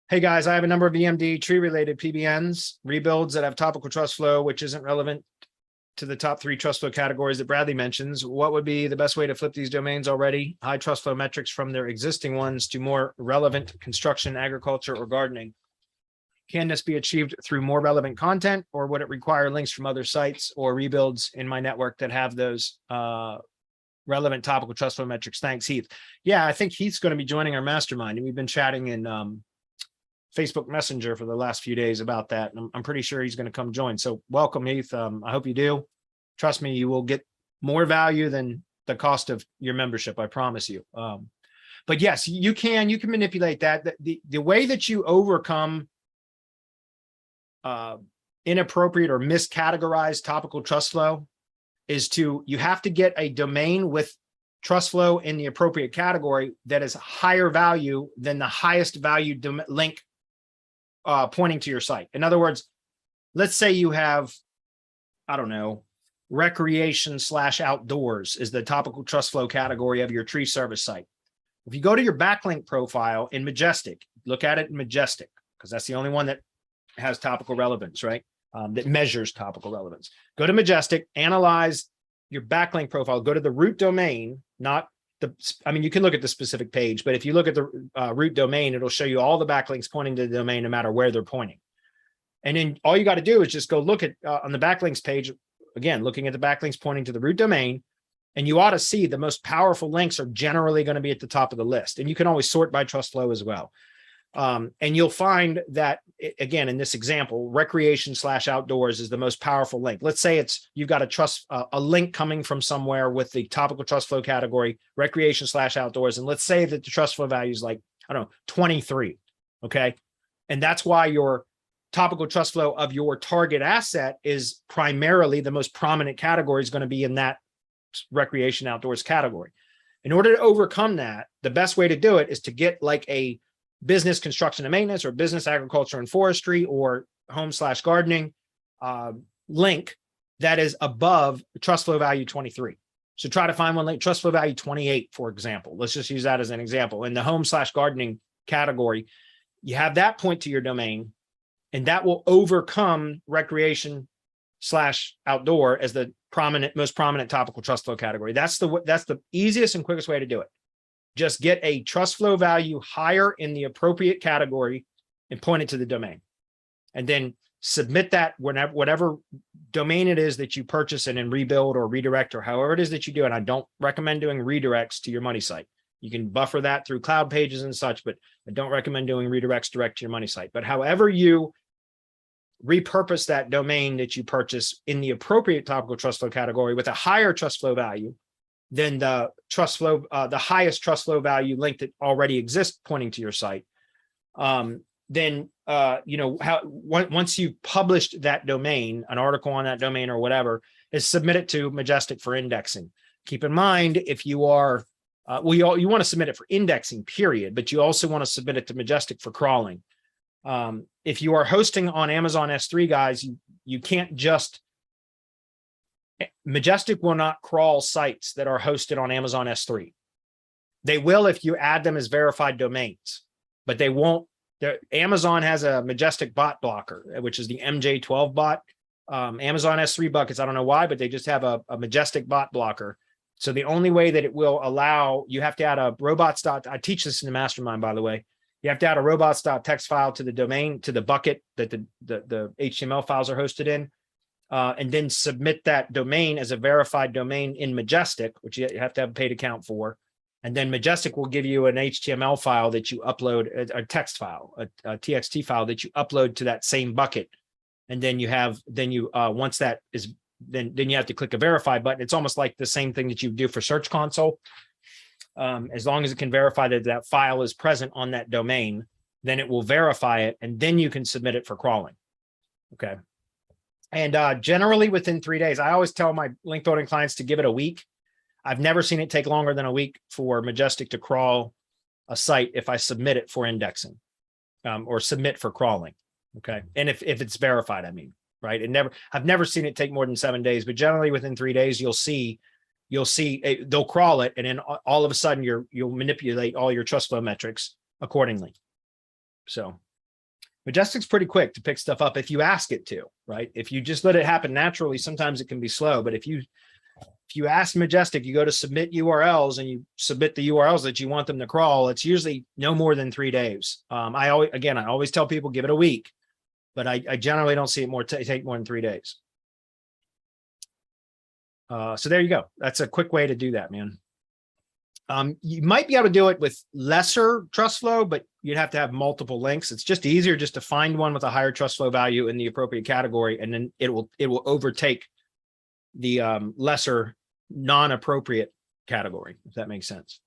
Hey guys, I have a number of EMD tree related PBNs, rebuilds that have topical trust flow, which isn't relevant to the top 3 trust flow categories that Bradley mentions. What would be the best way to flip these domains already high trust flow metrics from their existing ones to more relevant construction, agriculture, or gardening? Can this be achieved through more relevant content, or would it require links from other sites or rebuilds in my network that have those relevant topical trust flow metrics? Thanks, Heath. Yeah, I think Heath's going to be joining our mastermind, and we've been chatting in Facebook Messenger for the last few days about that. And I'm pretty sure he's going to come join. So welcome, Heath. I hope you do. Trust me, you will get more value than the cost of your membership. I promise you. But yes, you can manipulate that. The way that you overcome inappropriate or miscategorized topical trust flow is you have to get a domain with trust flow in the appropriate category that is higher value than the highest value link pointing to your site. In other words, let's say you have, I don't know, recreation/outdoors is the topical trust flow category of your tree service site. If you go to your backlink profile in Majestic, look at it in Majestic, because that's the only one that has topical relevance, right? That measures topical relevance. Go to Majestic, analyze your backlink profile, go to the root domain, not you can look at the specific page, but if you look at the root domain, it'll show you all the backlinks pointing to the domain, no matter where they're pointing. And then all you got to do is just go look at on the backlinks page, again, looking at the backlinks pointing to the root domain, and you ought to see the most powerful links are generally going to be at the top of the list. And you can always sort by trust flow as well. And you'll find that, again, in this example, recreation/outdoors is the most powerful link. Let's say you've got a link coming from somewhere with the topical trust flow category, recreation/outdoors. And let's say that the trust flow value is like, I don't know, 23. Okay. And that's why your topical trust flow of your target asset is primarily the most prominent category is going to be in that recreation outdoors category. In order to overcome that, the best way to do it is to get like a business construction and maintenance or business agriculture and forestry or home/gardening link that is above trust flow value 23. So try to find one link, trust flow value 28, for example. Let's just use that as an example. In the home/gardening category, you have that point to your domain, and that will overcome recreation/outdoor as the most prominent topical trust flow category. That's the easiest and quickest way to do it. Just get a trust flow value higher in the appropriate category and point it to the domain. And then submit that whatever domain it is that you purchase and then rebuild or redirect or however it is that you do. And I don't recommend doing redirects to your money site. You can buffer that through cloud pages and such, but I don't recommend doing redirects direct to your money site. But however you repurpose that domain that you purchase in the appropriate topical trust flow category with a higher trust flow value than the trust flow, the highest trust flow value link that already exists pointing to your site. Then, once you've published that domain, an article on that domain or whatever, is submit it to Majestic for indexing. Keep in mind, if you are, you want to submit it for indexing, period, but you also want to submit it to Majestic for crawling. If you are hosting on Amazon S3, guys, you can't just, Majestic will not crawl sites that are hosted on Amazon S3. They will if you add them as verified domains, but they won't. Amazon has a Majestic bot blocker, which is the MJ12 bot. Amazon S3 buckets, I don't know why, but they just have a Majestic bot blocker. So the only way that it will allow, you have to add a robots. I teach this in the mastermind, by the way. You have to add a robots.txt file to the domain, to the bucket that the HTML files are hosted in. And then submit that domain as a verified domain in Majestic, which you have to have a paid account for. And then Majestic will give you an HTML file that you upload, a text file, a TXT file that you upload to that same bucket. And then once that is, then you have to click a verify button. It's almost like the same thing that you do for Search Console. As long as it can verify that that file is present on that domain, then it will verify it, and then you can submit it for crawling. Okay. And generally within 3 days, I always tell my link building clients to give it a week. I've never seen it take longer than a week for Majestic to crawl a site if I submit it for indexing or submit for crawling. Okay. And if it's verified, I mean, right. I've never seen it take more than 7 days, but generally within 3 days, you'll see they'll crawl it. And then all of a sudden you'll manipulate all your trust flow metrics accordingly. So Majestic's pretty quick to pick stuff up if you ask it to, right? If you just let it happen naturally, sometimes it can be slow. But if you ask Majestic, you go to submit URLs and you submit the URLs that you want them to crawl, it's usually no more than 3 days. I always tell people give it a week, but I generally don't see it take more than 3 days. So there you go. That's a quick way to do that, man. You might be able to do it with lesser trust flow, but you'd have to have multiple links. It's just easier just to find one with a higher trust flow value in the appropriate category, and then it will overtake the lesser non-appropriate category, if that makes sense.